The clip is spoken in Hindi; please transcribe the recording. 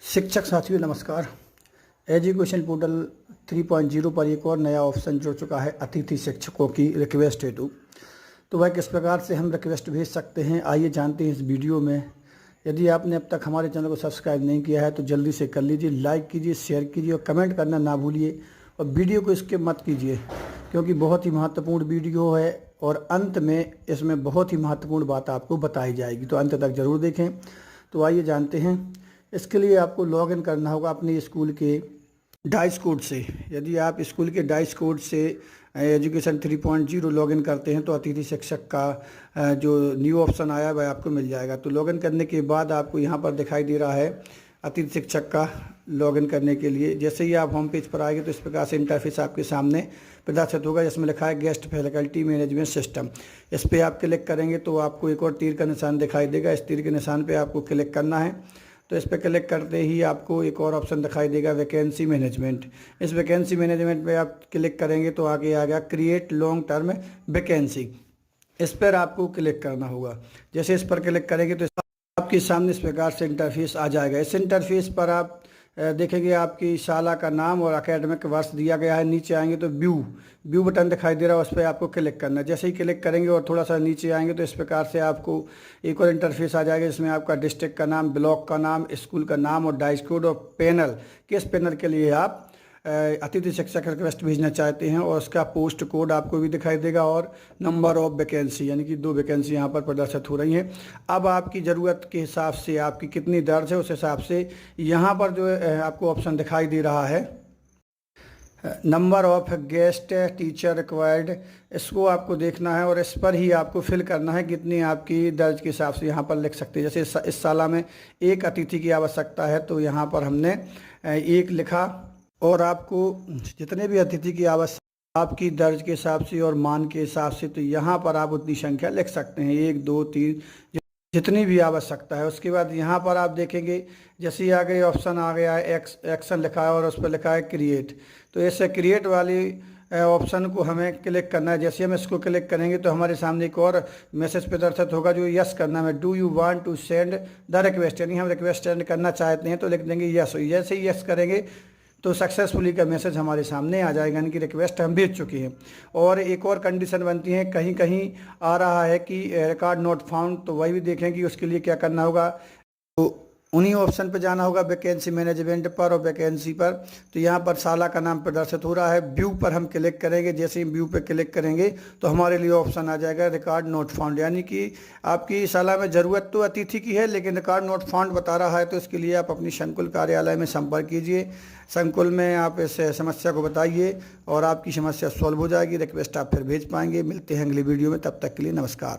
शिक्षक साथियों नमस्कार। एजुकेशन पोर्टल 3.0 पर एक और नया ऑप्शन जुड़ चुका है अतिथि शिक्षकों की रिक्वेस्ट हेतु। तो वह किस प्रकार से हम रिक्वेस्ट भेज सकते हैं, आइए जानते हैं इस वीडियो में। यदि आपने अब तक हमारे चैनल को सब्सक्राइब नहीं किया है तो जल्दी से कर लीजिए, लाइक कीजिए, शेयर कीजिए और कमेंट करना ना भूलिए। और वीडियो को स्किप मत कीजिए क्योंकि बहुत ही महत्वपूर्ण वीडियो है और अंत में इसमें बहुत ही महत्वपूर्ण बात आपको बताई जाएगी, तो अंत तक ज़रूर देखें। तो आइए जानते हैं। इसके लिए आपको लॉगिन करना होगा अपने स्कूल के डाइस कोड से। यदि आप स्कूल के डाइस कोड से एजुकेशन 3.0 लॉगिन करते हैं तो अतिथि शिक्षक का जो न्यू ऑप्शन आया वह आपको मिल जाएगा। तो लॉगिन करने के बाद आपको यहाँ पर दिखाई दे रहा है अतिथि शिक्षक का लॉगिन करने के लिए। जैसे ही आप होम पेज पर आएंगे तो इस प्रकार से इंटरफेस आपके सामने प्रदर्शित होगा जिसमें लिखा है गेस्ट फैकल्टी मैनेजमेंट सिस्टम। इस पर आप क्लिक करेंगे तो आपको एक और तीर का निशान दिखाई देगा। इस तीर के निशान पर आपको क्लिक करना है। तो इस पर क्लिक करते ही आपको एक और ऑप्शन दिखाई देगा वैकेंसी मैनेजमेंट। इस वैकेंसी मैनेजमेंट पे आप क्लिक करेंगे तो आगे आ गया क्रिएट लॉन्ग टर्म वैकेंसी। इस पर आपको क्लिक करना होगा। जैसे इस पर क्लिक करेंगे तो आपके सामने इस प्रकार से इंटरफेस आ जाएगा। इस इंटरफेस पर आप देखेंगे आपकी शाला का नाम और एकेडमिक वर्ष दिया गया है। नीचे आएंगे तो व्यू बटन दिखाई दे रहा है, उस पर आपको क्लिक करना है। जैसे ही क्लिक करेंगे और थोड़ा सा नीचे आएंगे तो इस प्रकार से आपको एक और इंटरफेस आ जाएगा जिसमें आपका डिस्ट्रिक्ट का नाम, ब्लॉक का नाम, स्कूल का नाम और डाइस कोड और पैनल, किस पैनल के लिए आप अतिथि शिक्षक रिक्वेस्ट भेजना चाहते हैं और उसका पोस्ट कोड आपको भी दिखाई देगा और नंबर ऑफ वैकेंसी, यानी कि 2 वैकेंसी यहाँ पर प्रदर्शित हो रही हैं। अब आपकी ज़रूरत के हिसाब से आपकी कितनी दर्ज है उस हिसाब से यहाँ पर जो आपको ऑप्शन दिखाई दे रहा है number of guest teacher required, इसको आपको देखना है और इस पर ही आपको फिल करना है कितनी आपकी दर्ज के हिसाब से यहाँ पर लिख सकते हैं। जैसे इस साला में 1 अतिथि की आवश्यकता है तो यहाँ पर हमने 1 लिखा और आपको जितने भी अतिथि की आवश्यकता आपकी दर्ज के हिसाब से और मान के हिसाब से तो यहाँ पर आप उतनी संख्या लिख सकते हैं, 1 2 3 जितनी भी आवश्यकता है। उसके बाद यहाँ पर आप देखेंगे जैसे ही आगे ऑप्शन आ गया है एक्शन लिखा है और उस पर लिखा है क्रिएट। तो ऐसे क्रिएट वाली ऑप्शन को हमें क्लिक करना है। जैसे हम इसको क्लिक करेंगे तो हमारे सामने एक और मैसेज प्रदर्शित होगा जो यस करना है। Do you want to send the request, यानी हम रिक्वेस्ट सेंड करना चाहते हैं तो लिख देंगे यस। जैसे ही यस करेंगे तो सक्सेसफुली का मैसेज हमारे सामने आ जाएगा, यानी कि रिक्वेस्ट हम भेज चुके हैं। और एक और कंडीशन बनती है, कहीं कहीं आ रहा है कि रिकॉर्ड नॉट फाउंड, तो वही भी देखें कि उसके लिए क्या करना होगा। तो उन्हीं ऑप्शन पर जाना होगा वैकेंसी मैनेजमेंट पर और वैकेंसी पर। तो यहाँ पर साला का नाम प्रदर्शित हो रहा है, व्यू पर हम क्लिक करेंगे। जैसे ही व्यू पर क्लिक करेंगे तो हमारे लिए ऑप्शन आ जाएगा रिकॉर्ड नॉट फाउंड, यानी कि आपकी साला में ज़रूरत तो अतिथि की है लेकिन रिकॉर्ड नॉट फाउंड बता रहा है। तो इसके लिए आप अपनी संकुल कार्यालय में संपर्क कीजिए। संकुल में आप इस समस्या को बताइए और आपकी समस्या सॉल्व हो जाएगी। रिक्वेस्ट आप फिर भेज पाएंगे। मिलते हैं अगली वीडियो में, तब तक के लिए नमस्कार।